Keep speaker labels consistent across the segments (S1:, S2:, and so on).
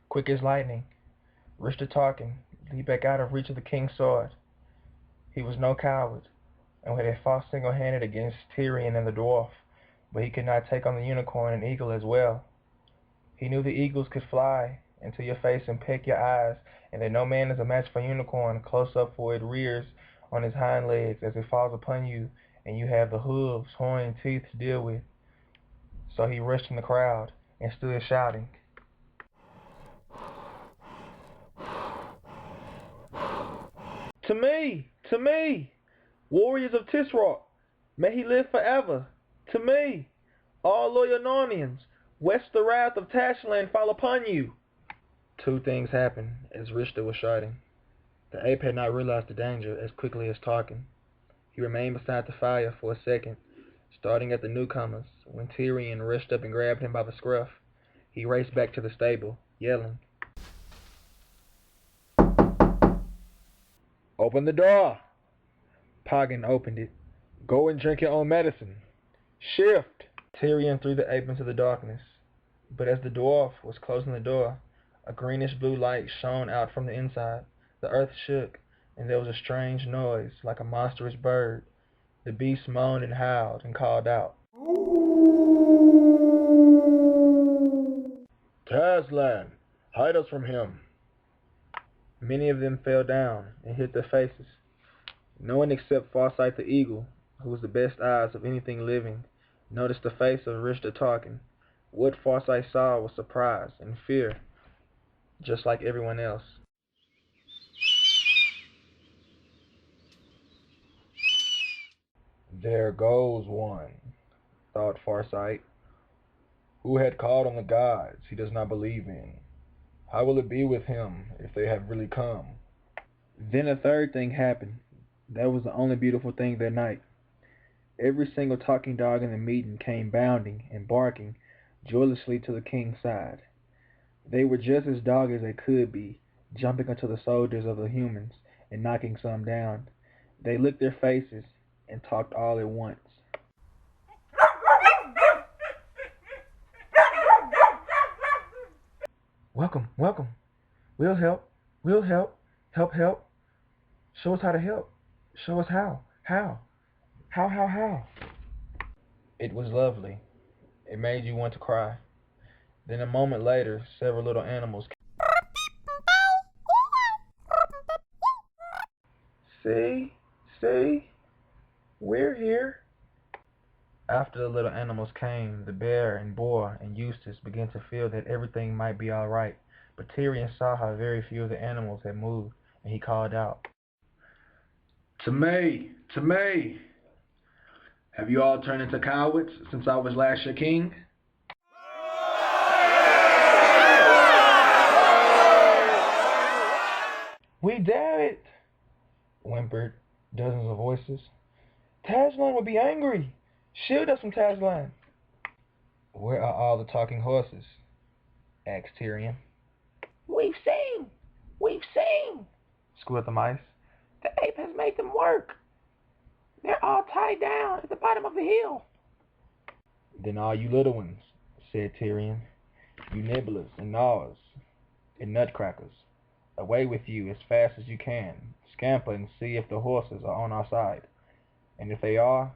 S1: Quick as lightning, Rishta Tarkin leaped back out of reach of the king's sword. He was no coward, and would have fought single-handed against Tyrion and the dwarf, but he could not take on the unicorn and eagle as well. He knew the eagles could fly into your face and peck your eyes, and that no man is a match for a unicorn close up, for it rears on its hind legs as it falls upon you, and you have the hooves, horn, and teeth to deal with. So he rushed in the crowd and stood shouting, "To me! To me! Warriors of Tisroc, may he live forever! To me! All loyal Narnians, lest the wrath of Tashland fall upon you!" Two things happened as Rishta was shouting. The ape had not realized the danger as quickly as Tarkin. He remained beside the fire for a second, starting at the newcomers. When Tyrion rushed up and grabbed him by the scruff, he raced back to the stable, yelling, "Open the door!" Pagan opened it. "Go and drink your own medicine. Shift!" Tyrion threw the ape into the darkness, but as the dwarf was closing the door, a greenish-blue light shone out from the inside. The earth shook, and there was a strange noise, like a monstrous bird. The beast moaned and howled and called out, "Taslan, hide us from him!" Many of them fell down and hid their faces. No one except Farsight the eagle, who was the best eyes of anything living, noticed the face of Rishta Tarkin. What Farsight saw was surprise and fear, just like everyone else. "There goes one," thought Farsight, "who had called on the gods he does not believe in. How will it be with him if they have really come?" Then a third thing happened. That was the only beautiful thing that night. Every single talking dog in the meeting came bounding and barking joyously to the king's side. They were just as doggy as they could be, jumping onto the soldiers of the humans and knocking some down. They licked their faces and talked all at once. "Welcome, welcome. We'll help. We'll help. Help, help. Show us how to help. Show us how. How? How? It was lovely. It made you want to cry. Then a moment later, several little animals came. See, we're here." After the little animals came, the bear and boar and Eustace began to feel that everything might be all right. But Tyrion saw how very few of the animals had moved, and he called out, "To me! To me! Have you all turned into cowards since I was last your king?" "We dare it!" whimpered dozens of voices. "Taslan would be angry. Shield us from Taslan." "Where are all the talking horses?" asked Tyrion. We've seen, squealed the mice. "The ape has made them work. They're all tied down at the bottom of the hill." "Then all you little ones," said Tyrion, "you nibblers and gnawers and nutcrackers, away with you as fast as you can. Scamper and see if the horses are on our side. And if they are,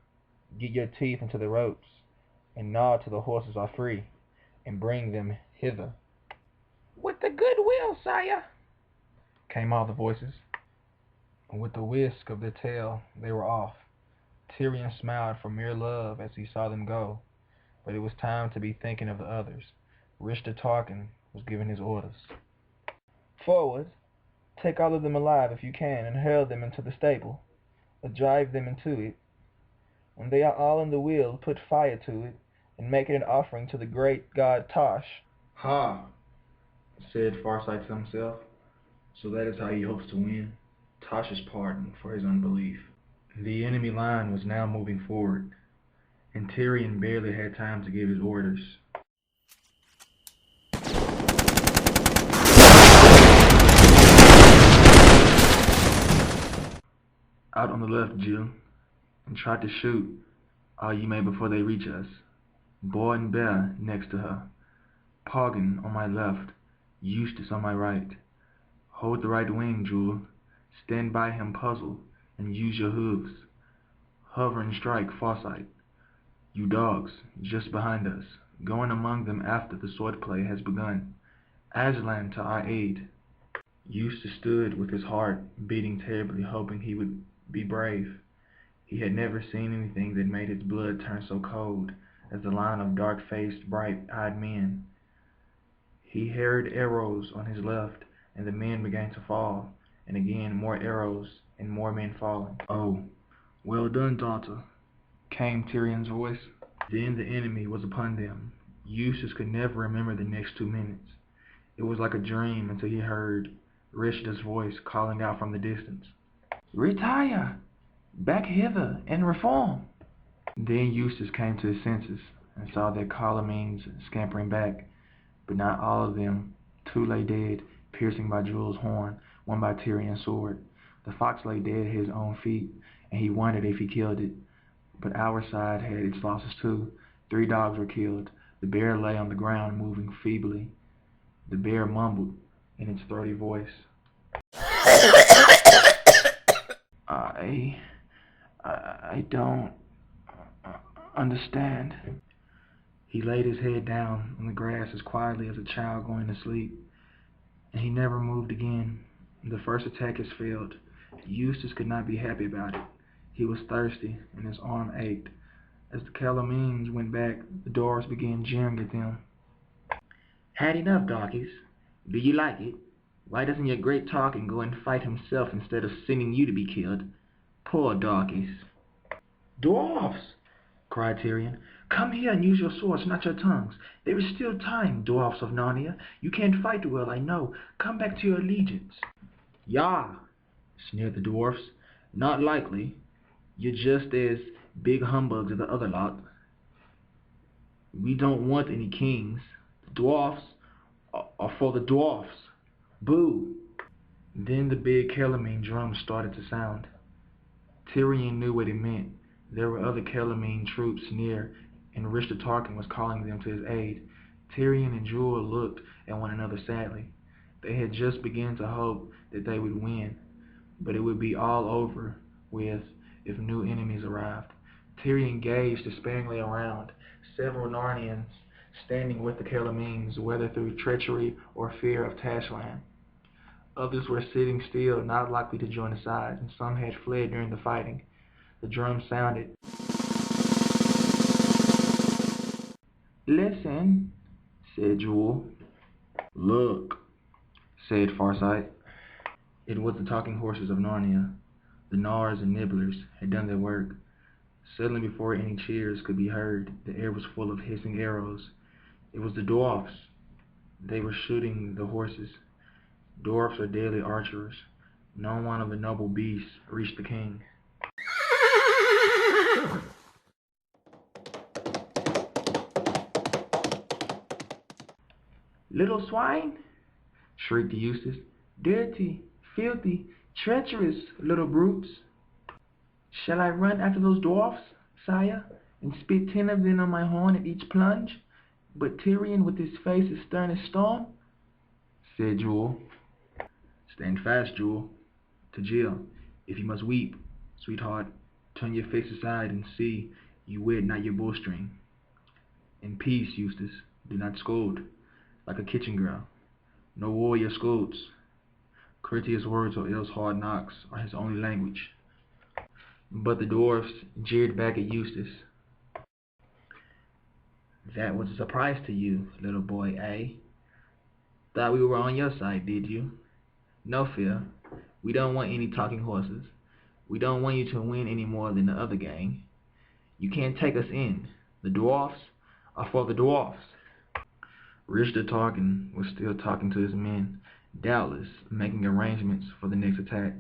S1: get your teeth into the ropes and gnaw till the horses are free, and bring them hither." "With the good will, sire," came all the voices. And with a whisk of their tail, they were off. Tyrion smiled for mere love as he saw them go, but it was time to be thinking of the others. Rishta Tarkin was giving his orders. "Forward! Take all of them alive if you can, and hurl them into the stable, or drive them into it. When they are all in the wheel, put fire to it, and make it an offering to the great god Tosh." "Ha!" said Farsight to himself. "So that is how he hopes to win Tosh's pardon for his unbelief." The enemy line was now moving forward, and Tyrion barely had time to give his orders. Out on the left, Jill, and try to shoot all you may before they reach us. Boy and Bear next to her. Poggin on my left, Eustace on my right. Hold the right wing, Jewel. Stand by him puzzle, and use your hooves. Hover and strike Farsight. You dogs, just behind us, going among them after the swordplay has begun. Aslan to our aid. Eustace stood with his heart beating terribly, hoping he would be brave. He had never seen anything that made his blood turn so cold as the line of dark-faced, bright-eyed men. He heard arrows on his left, and the men began to fall, and again more arrows and more men falling. "Oh, well done, daughter," came Tyrion's voice. Then the enemy was upon them. Eustace could never remember the next 2 minutes. It was like a dream until he heard Rishida's voice calling out from the distance. "Retire! Back hither and reform!" Then Eustace came to his senses and saw their columns scampering back, but not all of them. 2 lay dead, piercing by Jewel's horn, 1 by Tyrion's sword. The fox lay dead at his own feet, and he wondered if he killed it. But our side had its losses too. 3 dogs were killed. The bear lay on the ground, moving feebly. The bear mumbled in its throaty voice, I don't understand." He laid his head down on the grass as quietly as a child going to sleep, and he never moved again. The first attack has failed. Eustace could not be happy about it. He was thirsty, and his arm ached. As the Calamines went back, the dwarves began jeering at them. "Had enough, darkies? Do you like it? Why doesn't your great talking go and fight himself instead of sending you to be killed? Poor darkies." "Dwarfs!" cried Tyrion. "Come here and use your swords, not your tongues. There is still time, dwarfs of Narnia. You can't fight well, I know. Come back to your allegiance." "Yah!" sneered the dwarfs. "Not likely. You're just as big humbugs as the other lot. We don't want any kings. The dwarfs are for the dwarfs. Boo!" Then the big Calamine drums started to sound. Tyrion knew what it meant. There were other Calamine troops near, and Rishta Tarkin was calling them to his aid. Tyrion and Jewel looked at one another sadly. They had just begun to hope that they would win, but it would be all over with if new enemies arrived. Tyrion gazed despairingly around. Several Narnians standing with the Calamines, whether through treachery or fear of Tashlin. Others were sitting still, not likely to join the sides, and some had fled during the fighting. The drum sounded. "Listen," said Jewel. "Look," said Farsight. It was the talking horses of Narnia. The gnawers and nibblers had done their work. Suddenly, before any cheers could be heard, the air was full of hissing arrows. It was the dwarfs. They were shooting the horses. Dwarfs are deadly archers. No one of the noble beasts reached the king. "Little swine!" shrieked Eustace. "Dirty, filthy, treacherous little brutes! Shall I run after those dwarfs, sire, and spit 10 of them on my horn at each plunge? But Tyrion with his face as stern as storm?" said Jewel. "Stand fast, Jewel." To Jill, "If you must weep, sweetheart, turn your face aside and see you wet not your bowstring. In peace, Eustace, do not scold like a kitchen girl. No warrior scolds. Courteous words or else hard knocks are his only language." But the dwarfs jeered back at Eustace. "That was a surprise to you, little boy, eh? Thought we were on your side, did you? No fear. We don't want any talking horses. We don't want you to win any more than the other gang. You can't take us in. The dwarfs are for the dwarfs." Rishda Tarkin was still talking to his men, doubtless making arrangements for the next attack.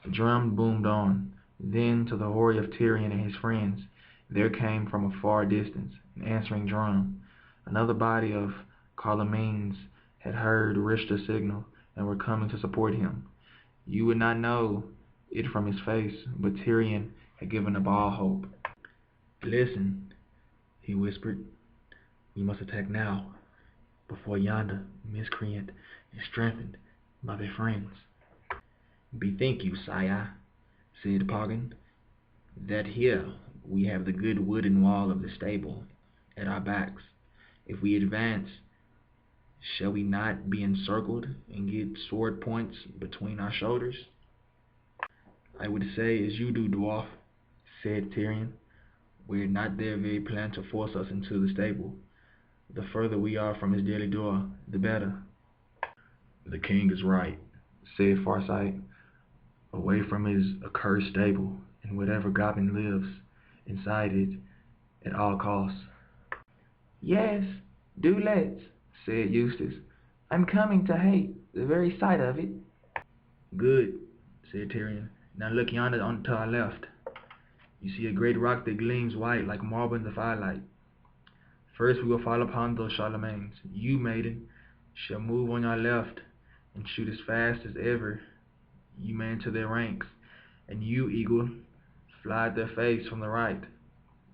S1: The drum boomed on. Then, to the horror of Tyrion and his friends, there came from a far distance an answering drum. Another body of Calamines had heard Rishda's signal and were coming to support him. You would not know it from his face, but Tyrion had given up all hope. "Listen," he whispered, "we must attack now, before yonder miscreant is strengthened by their friends." "Bethink you, sire," said Poggin, "that here we have the good wooden wall of the stable at our backs. If we advance, shall we not be encircled and get sword points between our shoulders?" "I would say as you do, dwarf," said Tyrion. "Were it not their very plan to force us into the stable, the further we are from his daily door, the better." "The king is right," said Farsight. "Away from his accursed stable, and whatever goblin lives inside it, at all costs." "Yes, do let's," said Eustace. "I'm coming to hate the very sight of it." "Good," said Tyrion. "Now look yonder to our left. You see a great rock that gleams white like marble in the firelight. First we will fall upon those Charlemagnes. You, maiden, shall move on your left and shoot as fast as ever you may into their ranks, and you, eagle, fly at their face from the right.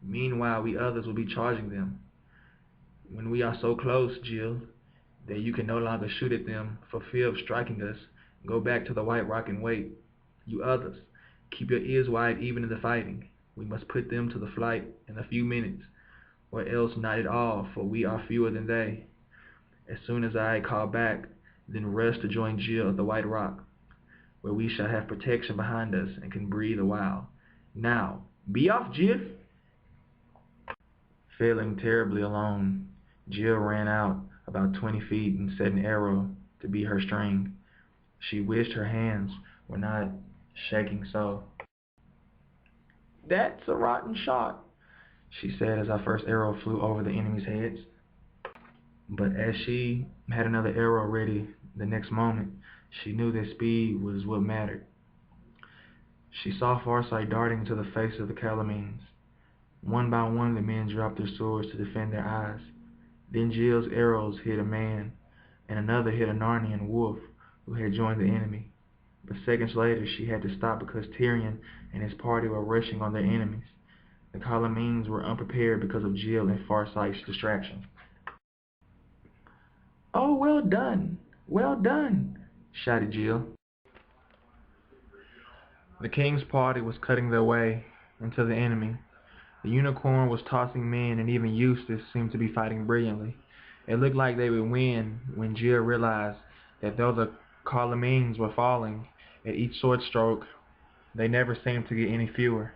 S1: Meanwhile we others will be charging them. When we are so close, Jill, that you can no longer shoot at them for fear of striking us, go back to the White Rock and wait. You others, keep your ears wide even in the fighting. We must put them to the flight in a few minutes, or else not at all, for we are fewer than they. As soon as I call back, then rush to join Jill at the White Rock, where we shall have protection behind us and can breathe a while. Now, be off, Jill!" Feeling terribly alone, Jill ran out about 20 feet and set an arrow to be her string. She wished her hands were not shaking so. "That's a rotten shot," she said as her first arrow flew over the enemy's heads. But as she had another arrow ready the next moment, she knew that speed was what mattered. She saw Farsight darting into the face of the Calamians. One by one the men dropped their swords to defend their eyes. Then Jill's arrows hit a man, and another hit a Narnian wolf who had joined the enemy. But seconds later she had to stop because Tyrion and his party were rushing on their enemies. The Calamians were unprepared because of Jill and Farsight's distraction. "Oh, well done! Well done!" shouted Jill. The king's party was cutting their way into the enemy. The unicorn was tossing men, and even Eustace seemed to be fighting brilliantly. It looked like they would win when Jill realized that though the Calamians were falling at each sword stroke, they never seemed to get any fewer.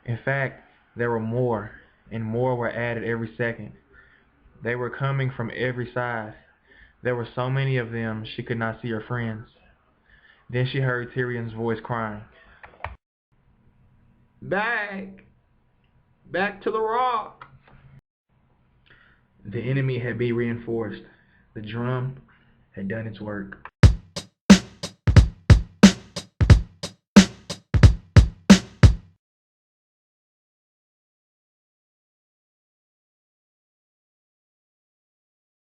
S1: In fact, there were more, and more were added every second. They were coming from every side. There were so many of them she could not see her friends. Then she heard Tyrion's voice crying, "Back! Back to the rock!" The enemy had been reinforced. The drum had done its work.